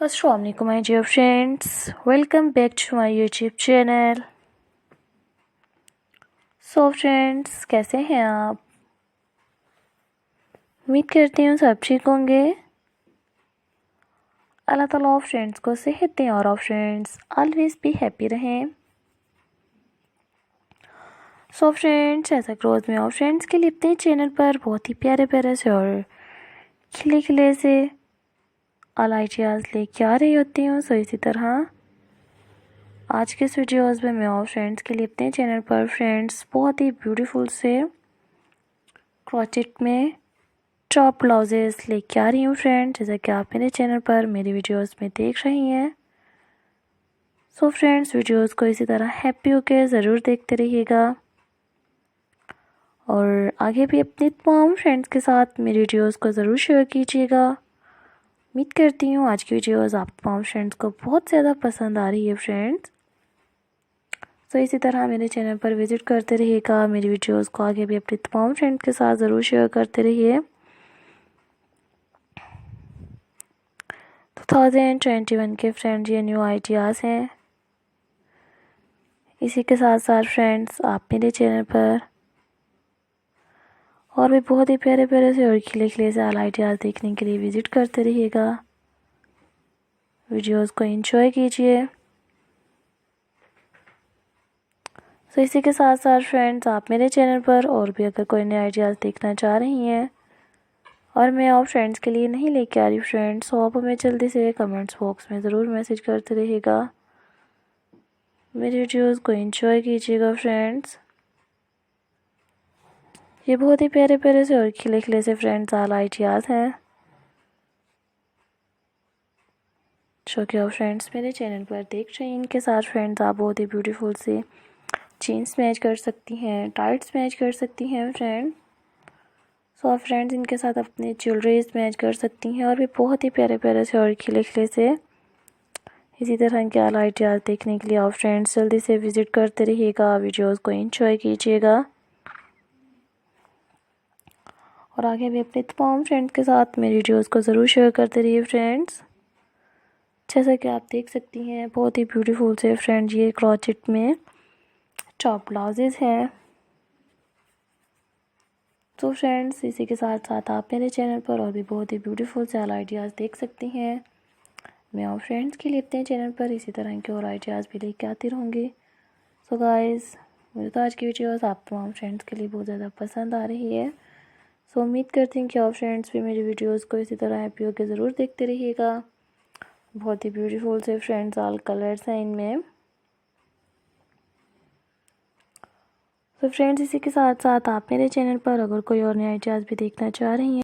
अस्सलाम वालेकुम my dear friends, welcome back to my YouTube channel. So friends, कैसे हैं आप? उम्मीद करती हूँ सब ठीक होंगे। अल्लाह ताला ऑफ फ्रेंड्स को सेहत दें और ऑफ फ्रेंड्स ऑलवेज भी हैप्पी रहें। सो फ्रेंड्स, ऐसा रोज़ में ऑफ फ्रेंड्स के लिए अपने चैनल पर बहुत ही प्यारे प्यारे से और खिले खिले से आइडियाज़ लेके आ रही होती हूँ। सो इसी तरह आज के इस वीडियोज़ में मैं और फ्रेंड्स के लिए अपने चैनल पर फ्रेंड्स बहुत ही ब्यूटीफुल से क्रोचेट में टॉप ब्लाउजेस लेके आ रही हूँ फ्रेंड्स, जैसा कि आप मेरे चैनल पर मेरी वीडियोस में देख रही हैं। सो फ्रेंड्स, वीडियोस को इसी तरह हैप्पी होकर ज़रूर देखते रहिएगा और आगे भी अपने तमाम फ्रेंड्स के साथ मेरी वीडियोस को ज़रूर शेयर कीजिएगा। उम्मीद करती हूँ आज की वीडियोस आप तमाम फ्रेंड्स को बहुत ज़्यादा पसंद आ रही है फ्रेंड्स। तो इसी तरह मेरे चैनल पर विज़िट करते रहिएगा, मेरी वीडियोस को आगे भी अपने तमाम फ्रेंड्स के साथ ज़रूर शेयर करते रहिए। 2021 के फ्रेंड्स ये न्यू आइडियाज़ हैं। इसी के साथ साथ फ्रेंड्स आप मेरे चैनल पर और भी बहुत ही प्यारे प्यारे से और खिले खिले से आइडियाज़ देखने के लिए विज़िट करते रहिएगा। वीडियोस को एंजॉय कीजिए। तो इसी के साथ साथ फ्रेंड्स आप मेरे चैनल पर और भी अगर कोई नए आइडियाज़ देखना चाह रही हैं और मैं और फ्रेंड्स के लिए नहीं लेके आ रही फ्रेंड्स, तो आप हमें जल्दी से कमेंट्स बॉक्स में ज़रूर मैसेज करते रहिएगा। मेरी वीडियोस को एंजॉय कीजिएगा फ्रेंड्स। ये बहुत ही प्यारे प्यारे से और खिले खिले से फ्रेंड्स आइडियाज़ हैं जो कि आप फ्रेंड्स मेरे चैनल पर देख रहे हैं। इनके साथ फ्रेंड्स आप बहुत ही ब्यूटीफुल से जीन्स मैच कर सकती हैं, टाइट्स मैच कर सकती हैं फ्रेंड। सो आप फ्रेंड्स इनके साथ अपने ज्वेलरीज मैच कर सकती हैं और भी बहुत ही प्यारे प्यारे से और खिले खिले से इसी तरह के आइडियाज़ देखने के लिए आप फ्रेंड्स जल्दी से विज़िट करते रहिएगा। वीडियोस को एंजॉय कीजिएगा और आगे भी अपने तमाम फ्रेंड्स के साथ मेरी वीडियोस को ज़रूर शेयर करते रहिए फ्रेंड्स। जैसा कि आप देख सकती हैं बहुत ही ब्यूटीफुल से फ्रेंड्स ये क्रोचेट में टॉप ब्लाउजेस हैं। तो फ्रेंड्स इसी के साथ साथ आप मेरे चैनल पर और भी बहुत ही ब्यूटीफुल से आइडियाज़ देख सकती हैं। मैं और फ्रेंड्स के लिए अपने चैनल पर इसी तरह के और आइडियाज़ भी लेके आती रहूँगी। सो गाइस, मुझे तो आज की वीडियोस आप तमाम फ्रेंड्स के लिए बहुत ज़्यादा पसंद आ रही है। सो उम्मीद करती हूँ कि आप फ्रेंड्स भी मेरी वीडियोस को इसी तरह हैप्पी होकर ज़रूर देखते रहिएगा। बहुत ही ब्यूटीफुल से फ्रेंड्स ऑल कलर्स हैं इनमें। तो फ्रेंड्स इसी के साथ साथ आप मेरे चैनल पर अगर कोई और नए आइडियाज़ भी देखना चाह रही हैं